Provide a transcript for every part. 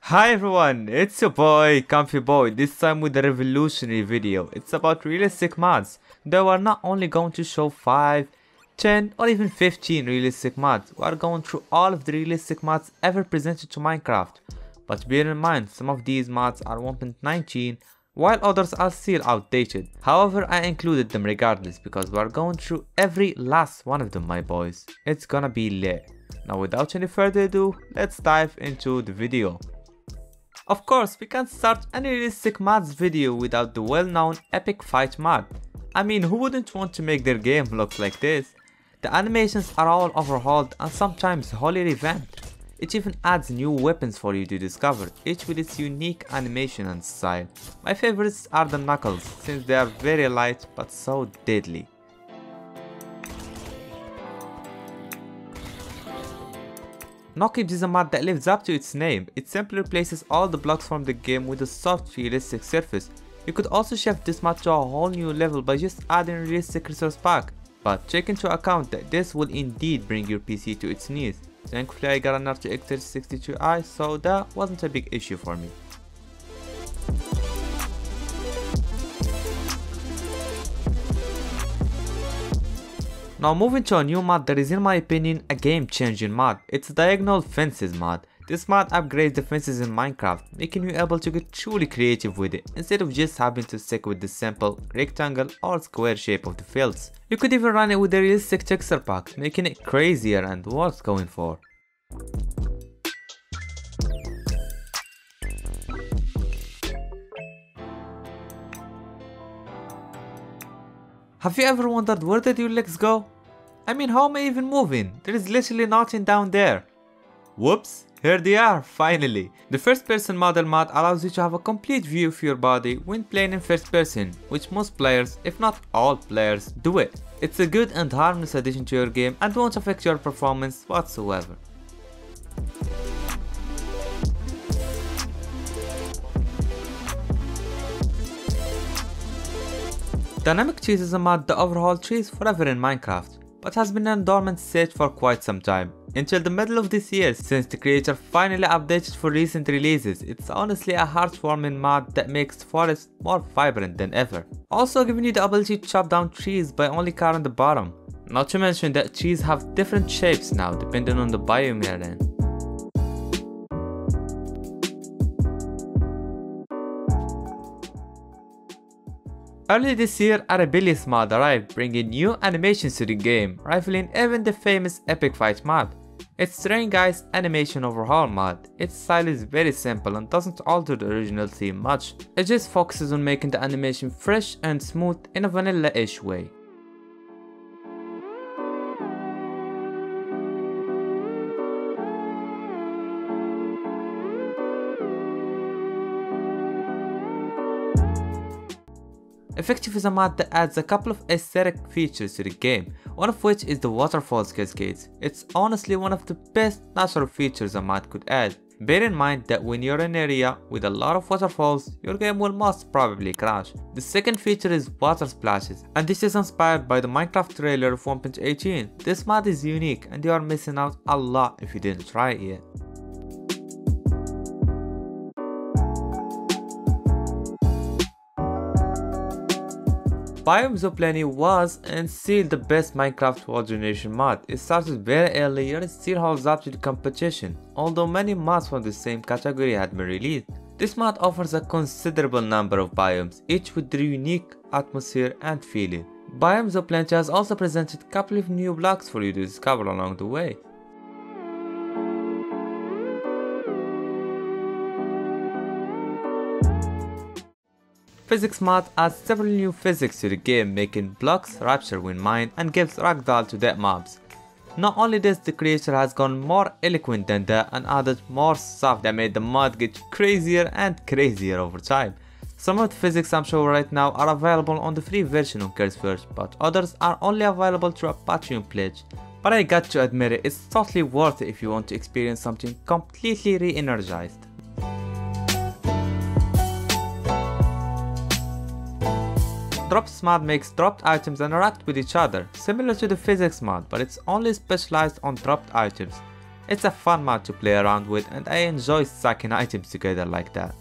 Hi everyone, it's your boy Comfy Boy, this time with a revolutionary video. It's about realistic mods, though we're not only going to show 5, 10 or even 15 realistic mods. We're going through all of the realistic mods ever presented to Minecraft. But bear in mind, some of these mods are 1.19 while others are still outdated. However, I included them regardless because we're going through every last one of them, my boys. It's gonna be lit. Now without any further ado, let's dive into the video. Of course, we can't start any realistic mods video without the well-known epic fight mod. I mean, who wouldn't want to make their game look like this? The animations are all overhauled and sometimes wholly revamped. It even adds new weapons for you to discover, each with its unique animation and style. My favorites are the knuckles, since they are very light but so deadly. Knockibs is a mod that lives up to its name. It simply replaces all the blocks from the game with a soft, realistic surface. You could also shift this mod to a whole new level by just adding a realistic resource pack. But take into account that this will indeed bring your PC to its knees. Thankfully I got an RTX 3060 Ti, so that wasn't a big issue for me. Now moving to a new mod that is in my opinion a game changing mod. It's Diagonal Fences mod. This mod upgrades the fences in Minecraft, making you able to get truly creative with it, instead of just having to stick with the simple rectangle or square shape of the fields. You could even run it with a realistic texture pack, making it crazier and worth going for. Have you ever wondered where did your legs go? I mean, how am I even moving? There is literally nothing down there. Whoops, here they are, finally. The first person model mod allows you to have a complete view of your body when playing in first person, which most players, if not all players, do it. It's a good and harmless addition to your game and won't affect your performance whatsoever. Dynamic trees is a mod that overhauled trees forever in Minecraft, but has been in a dormant state for quite some time. Until the middle of this year, since the creator finally updated for recent releases. It's honestly a heartwarming mod that makes the forest more vibrant than ever. Also giving you the ability to chop down trees by only carving the bottom. Not to mention that trees have different shapes now depending on the biome you're in. Early this year, a rebellious mod arrived, bringing new animations to the game, rivaling even the famous epic fight mod. It's Trainguy's animation overhaul mod. Its style is very simple and doesn't alter the original theme much. It just focuses on making the animation fresh and smooth in a vanilla-ish way. Effective is a mod that adds a couple of aesthetic features to the game, one of which is the waterfalls cascades. It's honestly one of the best natural features a mod could add. Bear in mind that when you're in an area with a lot of waterfalls, your game will most probably crash. The second feature is water splashes, and this is inspired by the Minecraft trailer of 1.18. This mod is unique and you are missing out a lot if you didn't try it yet. Biomes O Plenty was and still the best Minecraft world generation mod. It started very early yet it still holds up to the competition, although many mods from the same category had been released. This mod offers a considerable number of biomes, each with their unique atmosphere and feeling. Biomes O Plenty has also presented a couple of new blocks for you to discover along the way. Physics mod adds several new physics to the game, making blocks rapture when mined and gives ragdoll to dead mobs. Not only this, the creator has gone more eloquent than that and added more stuff that made the mod get crazier and crazier over time. Some of the physics I'm showing right now are available on the free version on CurseFirst, but others are only available through a Patreon pledge. But I got to admit it, it's totally worth it if you want to experience something completely re-energized. Dropz Mod makes dropped items interact with each other, similar to the physics mod, but it's only specialized on dropped items. It's a fun mod to play around with and I enjoy stacking items together like that.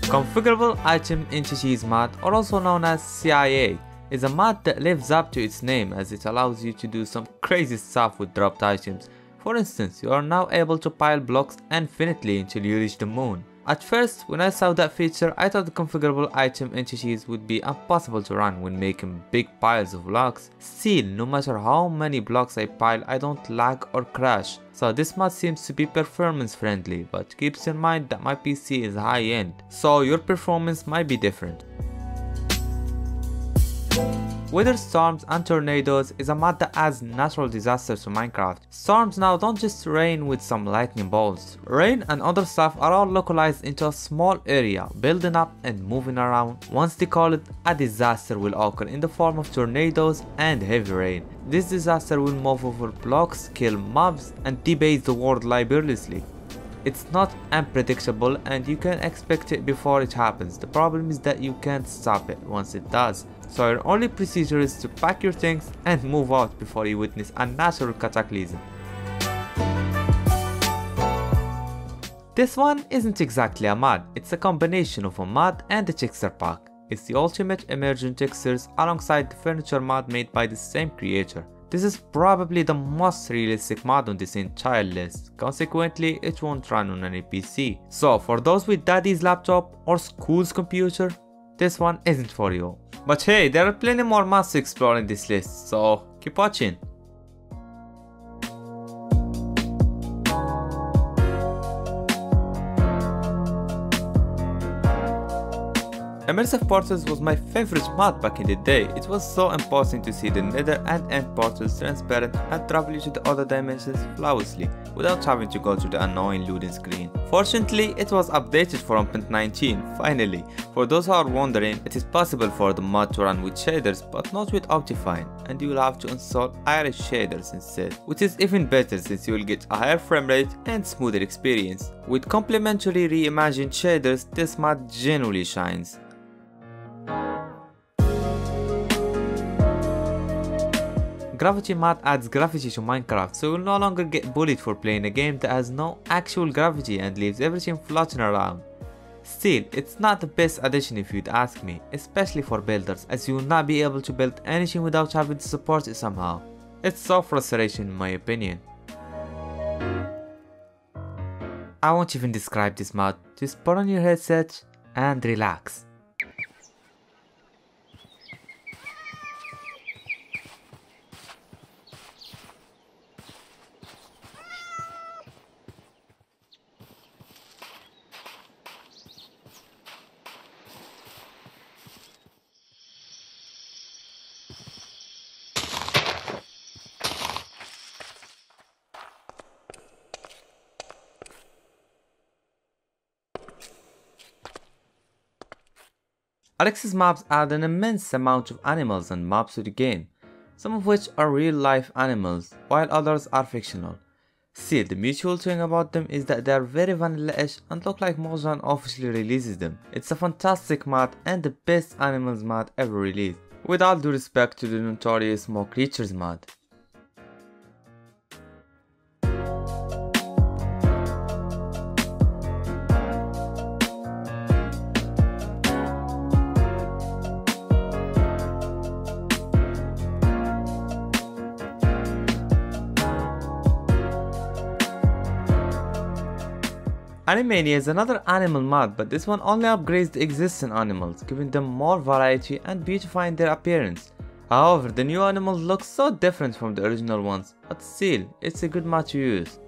Configurable Item Entities mod, or also known as CIA, is a mod that lives up to its name as it allows you to do some crazy stuff with dropped items. For instance, you are now able to pile blocks infinitely until you reach the moon. At first, when I saw that feature, I thought the configurable item entities would be impossible to run when making big piles of blocks. Still, no matter how many blocks I pile, I don't lag or crash. So this mod seems to be performance friendly, but keeps in mind that my PC is high end, so your performance might be different. Weather Storms and Tornadoes is a mod that adds natural disasters to Minecraft. Storms now don't just rain with some lightning bolts. Rain and other stuff are all localized into a small area, building up and moving around. Once they call it, a disaster will occur in the form of tornadoes and heavy rain. This disaster will move over blocks, kill mobs, and debase the world laboriously. It's not unpredictable and you can expect it before it happens. The problem is that you can't stop it once it does. So your only procedure is to pack your things and move out before you witness a natural cataclysm. This one isn't exactly a mod, it's a combination of a mod and a texture pack. It's the ultimate immersion textures alongside the furniture mod made by the same creator. This is probably the most realistic mod on this entire list, consequently it won't run on any PC. So for those with daddy's laptop or school's computer, this one isn't for you. But hey, there are plenty more mods to explore in this list, so keep watching. Immersive Portals was my favorite mod back in the day. It was so imposing to see the nether and end portals transparent and travel you to the other dimensions flawlessly without having to go through the annoying loading screen. Fortunately, it was updated for 1.19 finally. For those who are wondering, it is possible for the mod to run with shaders but not with Optifine, and you will have to install Irish shaders instead, which is even better since you will get a higher frame rate and smoother experience. With Complementary Reimagined shaders, this mod genuinely shines. Gravity mod adds gravity to Minecraft, so you'll no longer get bullied for playing a game that has no actual gravity and leaves everything floating around. Still, it's not the best addition if you'd ask me, especially for builders, as you will not be able to build anything without having to support it somehow. It's so frustrating in my opinion. I won't even describe this mod, just put on your headset and relax. Alex's maps add an immense amount of animals and mobs to the game, some of which are real life animals, while others are fictional. Still, the mutual thing about them is that they are very vanilla-ish and look like Mojang officially releases them. It's a fantastic mod and the best animals mod ever released, with all due respect to the notorious Small Creatures mod. Animania is another animal mod, but this one only upgrades the existing animals, giving them more variety and beautifying their appearance. However, the new animals look so different from the original ones, but still, it's a good mod to use.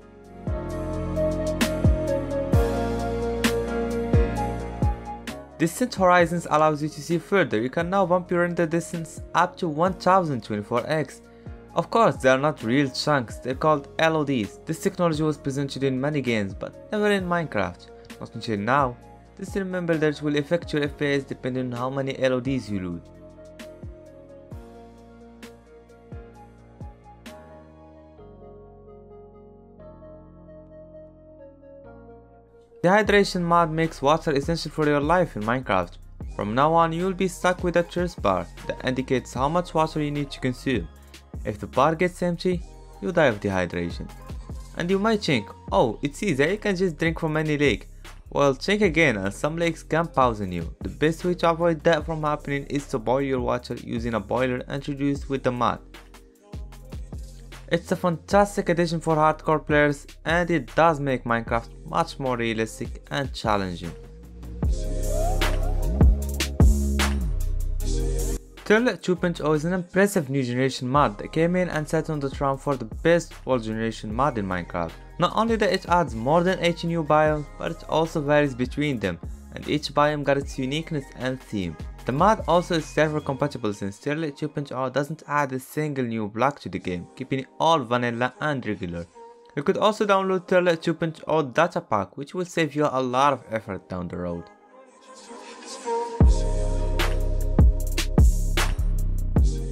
Distant Horizons allows you to see further. You can now bump your render distance up to 1024x. Of course, they are not real chunks, they're called LODs. This technology was presented in many games, but never in Minecraft. Not until now. Just remember that it will affect your FPS depending on how many LODs you load. Dehydration mod makes water essential for your life in Minecraft. From now on, you will be stuck with a thirst bar that indicates how much water you need to consume. If the bar gets empty, you die of dehydration. And you might think, oh, it's easy, you can just drink from any lake. Well, think again, as some lakes can poison you. The best way to avoid that from happening is to boil your water using a boiler introduced with the mod. It's a fantastic addition for hardcore players, and it does make Minecraft much more realistic and challenging. Terralith 2.0 is an impressive new generation mod that came in and sat on the throne for the best old generation mod in Minecraft. Not only that it adds more than 80 new biomes, but it also varies between them, and each biome got its uniqueness and theme. The mod also is server compatible since Terralith 2.0 doesn't add a single new block to the game, keeping it all vanilla and regular. You could also download Terralith 2.0 data pack, which will save you a lot of effort down the road.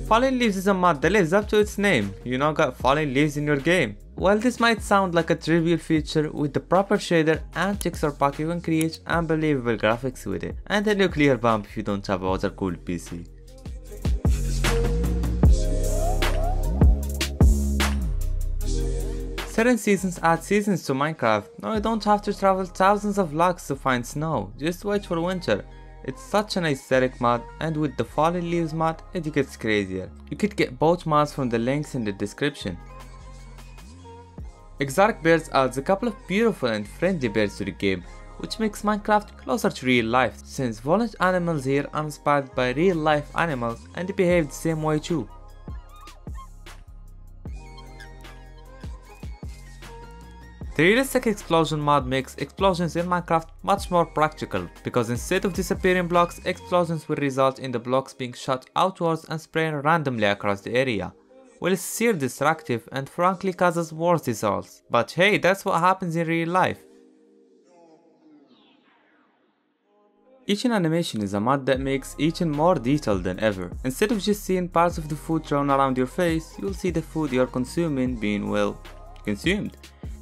Fallen Leaves is a mod that lives up to its name. You now got fallen leaves in your game. While this might sound like a trivial feature, with the proper shader and texture pack you can create unbelievable graphics with it, and a nuclear bomb if you don't have a water-cooled PC. Serene Seasons adds seasons to Minecraft. Now you don't have to travel thousands of logs to find snow, just wait for winter. It's such an aesthetic mod, and with the Fallen Leaves mod, it gets crazier. You could get both mods from the links in the description. Exotic Birds adds a couple of beautiful and friendly birds to the game, which makes Minecraft closer to real life, since volant animals here are inspired by real life animals and they behave the same way too. The Realistic Explosion mod makes explosions in Minecraft much more practical, because instead of disappearing blocks, explosions will result in the blocks being shot outwards and spraying randomly across the area. Well, it's sheer destructive and frankly causes worse results, but hey, that's what happens in real life. Eating Animation is a mod that makes eating more detailed than ever. Instead of just seeing parts of the food thrown around your face, you'll see the food you're consuming being, well, consumed.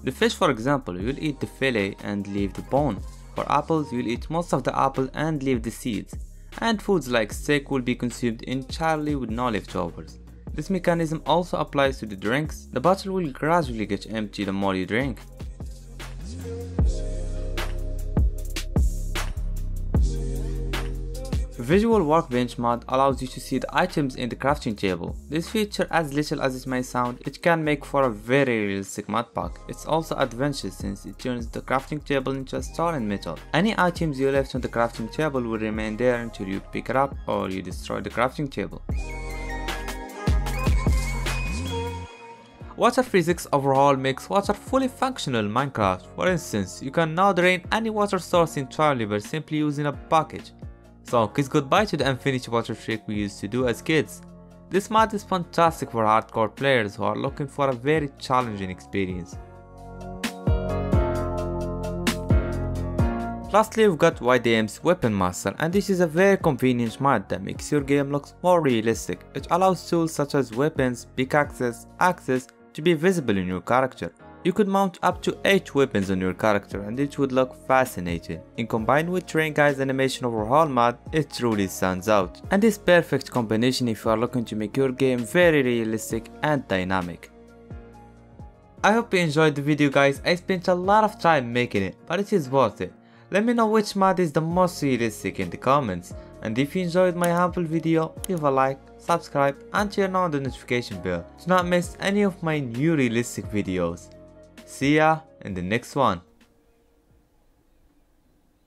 The fish, for example, you'll eat the fillet and leave the bone. For apples, you'll eat most of the apple and leave the seeds. And foods like steak will be consumed entirely with no leftovers. This mechanism also applies to the drinks. The bottle will gradually get empty the more you drink. Visual Workbench mod allows you to see the items in the crafting table. This feature, as little as it may sound, it can make for a very realistic mod pack. It's also adventurous since it turns the crafting table into a store in metal. Any items you left on the crafting table will remain there until you pick it up or you destroy the crafting table. Water Physics Overhaul makes water fully functional in Minecraft. For instance, you can now drain any water source entirely by simply using a bucket. So kiss goodbye to the infinity water trick we used to do as kids. This mod is fantastic for hardcore players who are looking for a very challenging experience. Lastly, we've got YDM's Weapon Master, and this is a very convenient mod that makes your game look more realistic. It allows tools such as weapons, pickaxes, axes to be visible in your character. You could mount up to 8 weapons on your character and it would look fascinating. And combined with Trainguy's Animation Overhaul mod, it truly stands out. And is perfect combination if you are looking to make your game very realistic and dynamic. I hope you enjoyed the video, guys. I spent a lot of time making it, but it is worth it. Let me know which mod is the most realistic in the comments. And if you enjoyed my humble video, leave a like, subscribe and turn on the notification bell to not miss any of my new realistic videos. See ya in the next one.